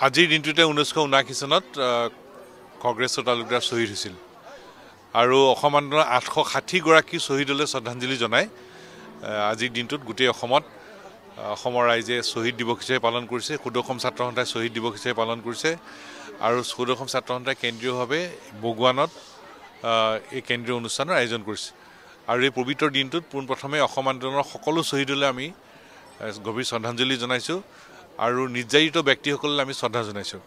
আজিৰ দিনটোতে 1979 চনত কংগ্ৰেছৰ তালুকদাৰ শ্বহীদ হৈছিল আৰু অসম আন্দোলনৰ 860 গৰাকী শ্বহীদলৈ শ্ৰদ্ধাঞ্জলি জনাই আজিৰ দিনটোত গোটেই অসমৰ ৰাইজে শ্বহীদ দিৱস হিচাপে পালন কৰিছে। সুদৰ্শন ছাত্ৰ সন্থাই শ্বহীদ দিৱস হিচাপে পালন কৰিছে আৰু সুদৰ্শন ছাত্ৰ সন্থাই কেন্দ্ৰীয়ভাৱে বগুৱানত এই কেন্দ্ৰীয় অনুষ্ঠানৰ আয়োজন কৰিছে আৰু এই পবিত্ৰ দিনটোত পোনপ্ৰথমে অসম আন্দোলনৰ সকলো শ্বহীদলৈ আমি গভীৰ শ্ৰদ্ধাঞ্জলি জনাইছোঁ আৰু নিৰ্যাতিত ব্যক্তিসকললৈ আমি শ্ৰদ্ধা জনাইছোঁ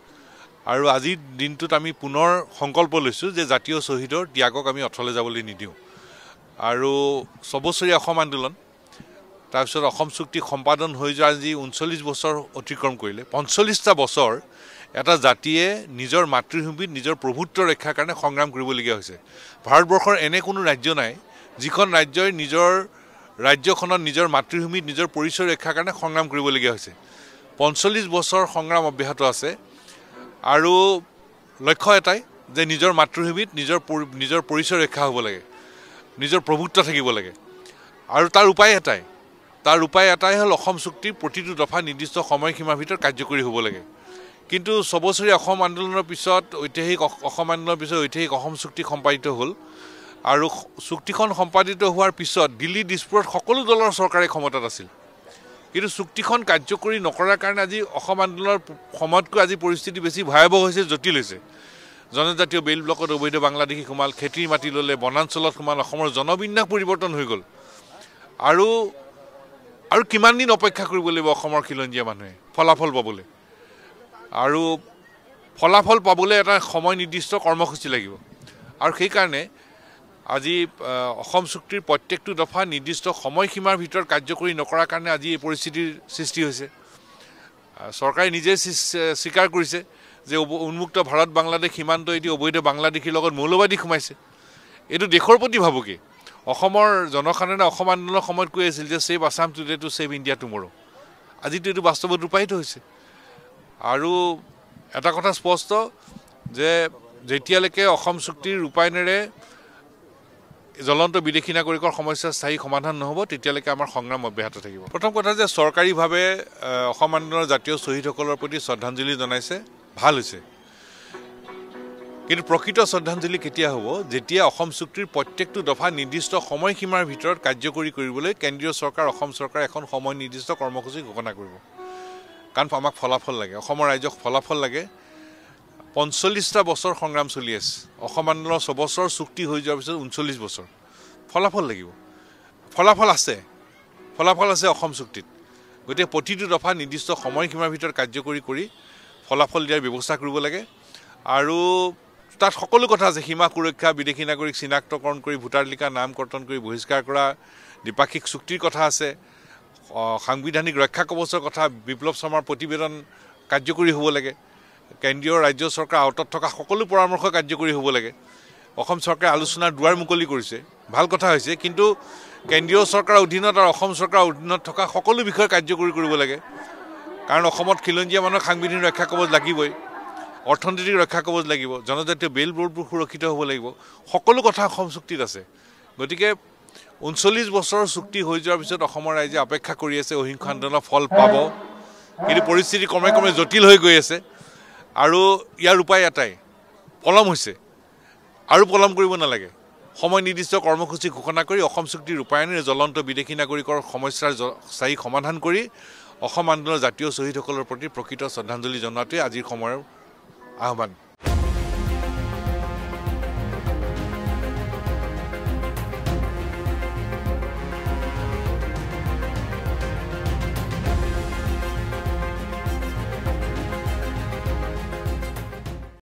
আৰু আজিৰ দিনটোত আমি পুনৰ সংকল্প লৈছোঁ যে জাতীয় শ্বহীদৰ ত্যাগক আমি অথলে যাবলৈ নিদিওঁ আৰু ছবছৰীয়া অসম আন্দোলন তাৰপিছত অসম চুক্তি সম্পাদন হৈ যোৱা আজি 39 বছৰ অতিক্ৰম কৰিলে। 45টা বছৰ এটা জাতিয়ে নিজৰ মাতৃভূমিত নিজৰ প্ৰভুত্ব ৰক্ষাৰ কাৰণে সংগ্ৰাম কৰিবলগীয়া হৈছে। ভাৰতবৰ্ষৰ এনে কোনো ৰাজ্য নাই যিখন ৰাজ্যই নিজৰ ৰাজ্যখনত নিজৰ মাতৃভূমিত নিজৰ পৰিচয় ৰক্ষাৰ কাৰণে সংগ্ৰাম কৰিবলগীয়া হৈছে। 45 বছৰ সংগ্ৰাম অব্যাহত আছে আৰু লক্ষ্য এটাই যে নিজৰ মাতৃভূমিত নিজৰ পৰিচয় ৰক্ষা হ'ব লাগে, নিজৰ প্ৰভুত্ব থাকিব লাগে আৰু তাৰ উপায় এটাই হ'ল অসম চুক্তিৰ প্ৰতিটো দফা নিৰ্দিষ্ট সময়সীমাৰ ভিতৰত কাৰ্যকৰী হ'ব লাগে। কিন্তু ছবছৰীয়া অসম আন্দোলনৰ পিছত ঐতিহাসিক অসম চুক্তি সম্পাদিত হ'ল আৰু চুক্তিখন সম্পাদিত হোৱাৰ পিছত দিল্লী দিছপুৰত সকলো দলৰ চৰকাৰে ক্ষমতাত আছিল, কিন্তু চুক্তিখন কাৰ্যকৰী নকৰাৰ কাৰণে আজি অসম আন্দোলনৰ সময়তকৈ আজি পৰিস্থিতি বেছি ভয়াৱহ হৈছে, জটিল হৈছে। জনজাতীয় বেল ব্লকত অবৈধ বাংলাদেশী সোমাল, খেতিৰ মাটি ল'লে, বনাঞ্চলত সোমাল, অসমৰ জনবিন্যাস পৰিৱৰ্তন হৈ গ'ল আৰু কিমান দিন অপেক্ষা কৰিব লাগিব অসমৰ খিলঞ্জীয়া মানুহে ফলাফল পাবলৈ আৰু ফলাফল পাবলৈ এটা সময় নিৰ্দিষ্ট কৰ্মসূচী লাগিব আৰু সেইকাৰণে আজি অসম চুক্তিৰ প্ৰত্যেকটো দফা নিৰ্দিষ্ট সময়সীমাৰ ভিতৰত কাৰ্যকৰী নকৰাৰ কাৰণে আজি এই পৰিস্থিতিৰ সৃষ্টি হৈছে। চৰকাৰে নিজে স্বীকাৰ কৰিছে যে উন্মুক্ত ভাৰত বাংলাদেশ সীমান্ত এটি অবৈধ বাংলাদেশীৰ লগত মৌলবাদী সোমাইছে। এইটো দেশৰ প্ৰতি ভাবুকি। অসমৰ জনসাধাৰণে অসম আন্দোলনৰ সময়ত কৈ আছিল যে save Assam today to save India tomorrow. আজিতো এইটো বাস্তৱত ৰূপায়িত হৈছে আৰু এটা কথা স্পষ্ট যে যেতিয়ালৈকে অসম চুক্তিৰ ৰূপায়ণেৰে জ্বলন্ত বিদেশী নাগৰিকৰ সমস্যাৰ স্থায়ী সমাধান নহ'ব তেতিয়ালৈকে আমাৰ সংগ্ৰাম অব্যাহত থাকিব। প্ৰথম কথা যে চৰকাৰীভাৱে অসম আন্দোলনৰ জাতীয় শ্বহীদসকলৰ প্ৰতি শ্ৰদ্ধাঞ্জলি জনাইছে, ভাল হৈছে, কিন্তু প্ৰকৃত শ্ৰদ্ধাঞ্জলি কেতিয়া হ'ব? যেতিয়া অসম চুক্তিৰ প্ৰত্যেকটো দফা নিৰ্দিষ্ট সময়সীমাৰ ভিতৰত কাৰ্যকৰী কৰিবলৈ কেন্দ্ৰীয় চৰকাৰ অসম চৰকাৰে এখন সময় নিৰ্দিষ্ট কৰ্মসূচী ঘোষণা কৰিব। কাৰণ আমাক ফলাফল লাগে, অসমৰ ৰাইজক ফলাফল লাগে। 45টা বছৰ সংগ্ৰাম চলি আছে, অসম আন্দোলনৰ 6 বছৰ চুক্তি হৈ যোৱাৰ পিছত 39 বছৰ ফলাফল লাগিব। ফলাফল আছে অসম চুক্তিত। গতিকে প্ৰতিটো দফা নিৰ্দিষ্ট সময়সীমাৰ ভিতৰত কাৰ্যকৰী কৰি ফলাফল দিয়াৰ ব্যৱস্থা কৰিব লাগে আৰু তাত সকলো কথা আছে। সীমা সুৰক্ষা, বিদেশী নাগৰিক চিনাক্তকৰণ কৰি ভোটাৰ তালিকা নাম কৰ্তন কৰি বহিষ্কাৰ কৰা, দ্বিপাক্ষিক চুক্তিৰ কথা আছে, সাংবিধানিক ৰক্ষা কৱচৰ কথা, বিপ্লৱ শৰ্মাৰ প্ৰতিবেদন কাৰ্যকৰী হ'ব লাগে, কেন্দ্ৰীয় ৰাজ্য চৰকাৰ আওতত থকা সকলো পৰামৰ্শ কাৰ্যকৰী হ'ব লাগে। অসম চৰকাৰে আলোচনাৰ দুৱাৰ মুকলি কৰিছে, ভাল কথা হৈছে, কিন্তু কেন্দ্ৰীয় চৰকাৰৰ অধীনত আৰু অসম চৰকাৰৰ অধীনত থকা সকলো বিষয় কাৰ্যকৰী কৰিব লাগে। কাৰণ অসমত খিলঞ্জীয়া মানুহক সাংবিধানিক ৰক্ষা কৱচ লাগিবই, অৰ্থনৈতিক ৰক্ষা কৱচ লাগিব, জনজাতীয় বেল বোৰ্ডবোৰ সুৰক্ষিত হ'ব লাগিব, সকলো কথা অসম চুক্তিত আছে। গতিকে 39 বছৰৰ চুক্তি হৈ যোৱাৰ পিছত অসমৰ ৰাইজে অপেক্ষা কৰি আছে অহিংসা আন্দোলনৰ ফল পাব, কিন্তু পৰিস্থিতি ক্ৰমে জটিল হৈ গৈ আছে আৰু ইয়াৰ উপায় এটাই, পলম হৈছে আৰু পলম কৰিব নালাগে। সময় নিৰ্দিষ্ট কৰ্মসূচী ঘোষণা কৰি অসম চুক্তিৰ ৰূপায়ণেৰে জ্বলন্ত বিদেশী নাগৰিকৰ সমস্যাৰ স্থায়ী সমাধান কৰি অসম আন্দোলনৰ জাতীয় শ্বহীদসকলৰ প্ৰতি প্ৰকৃত শ্ৰদ্ধাঞ্জলি জনোৱাটোৱে আজিৰ সময়ৰ আহ্বান।